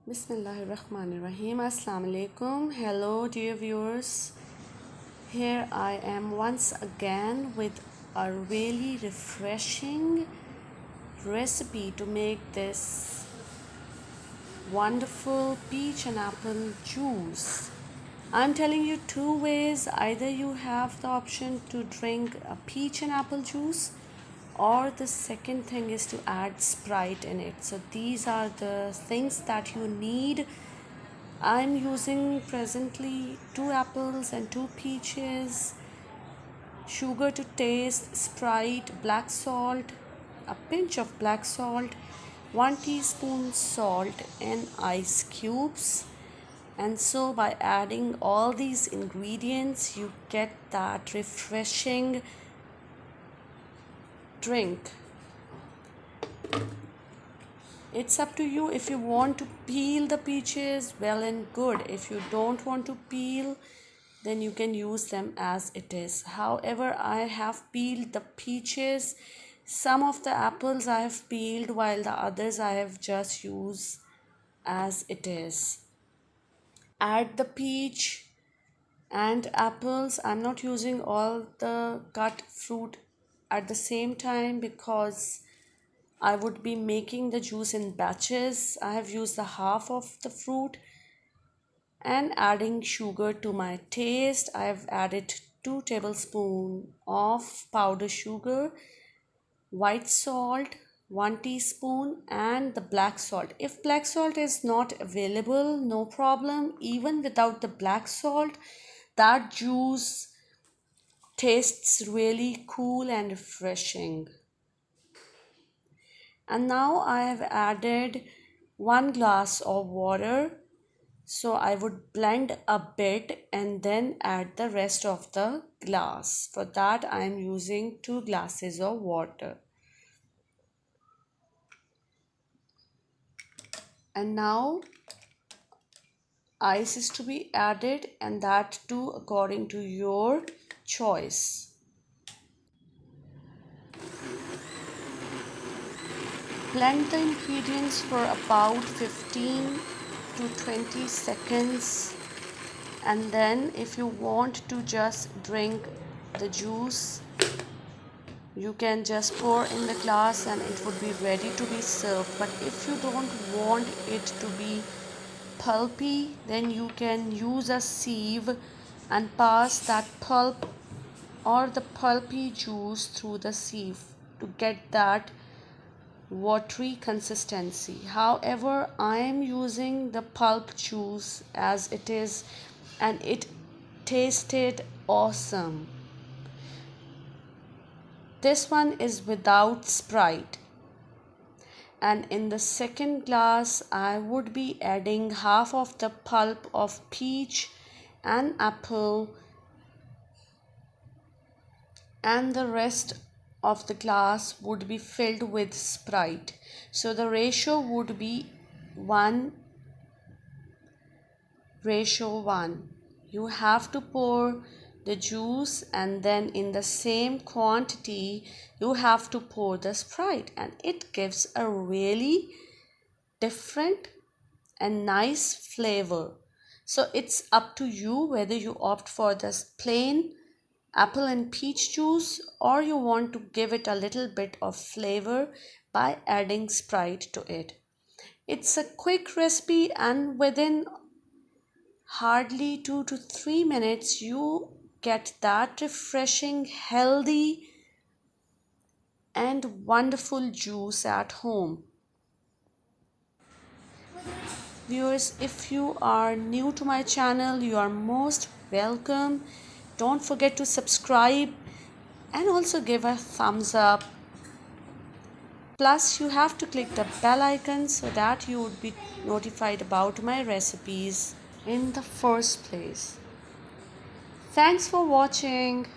Bismillahirrahmanirrahim. Assalamu alaikum. Hello, dear viewers. Here I am once again with a really refreshing recipe to make this wonderful peach and apple juice. I'm telling you two ways. Either you have the option to drink a peach and apple juice, or the second thing is to add Sprite in it. So these are the things that you need. I'm using presently 2 apples and 2 peaches, sugar to taste, Sprite, black salt, a pinch of black salt, 1 teaspoon salt, and ice cubes. And so by adding all these ingredients, you get that refreshing drink. It's up to you. If you want to peel the peaches, well and good. If you don't want to peel, then you can use them as it is. However, I have peeled the peaches. Some of the apples I have peeled, while the others I have just used as it is. Add the peach and apples. I'm not using all the cut fruit at the same time because I would be making the juice in batches. I have used the half of the fruit and adding sugar to my taste. I have added 2 tablespoons of powdered sugar, white salt, 1 teaspoon, and the black salt. If black salt is not available, no problem. Even without the black salt, that juice tastes really cool and refreshing. And now I have added 1 glass of water. So I would blend a bit and then add the rest of the glass. For that I am using 2 glasses of water. And now ice is to be added, and that too according to your choice. Blend the ingredients for about 15 to 20 seconds, and then if you want to just drink the juice, you can just pour in the glass and it would be ready to be served. But if you don't want it to be pulpy, then you can use a sieve and pass that pulp or the pulpy juice through the sieve to get that watery consistency. However, I am using the pulp juice as it is, and it tasted awesome. This one is without Sprite. And in the second glass, I would be adding half of the pulp of peach and apple, and the rest of the glass would be filled with Sprite. So the ratio would be 1:1. You have to pour the juice, and then in the same quantity you have to pour the Sprite, and it gives a really different and nice flavor. So it's up to you whether you opt for this plain apple and peach juice, or you want to give it a little bit of flavor by adding Sprite to it. It's a quick recipe, and within hardly 2 to 3 minutes you get that refreshing, healthy, and wonderful juice at home. Viewers, if you are new to my channel, you are most welcome. Don't forget to subscribe and also give a thumbs up. Plus, you have to click the bell icon so that you would be notified about my recipes in the first place. Thanks for watching.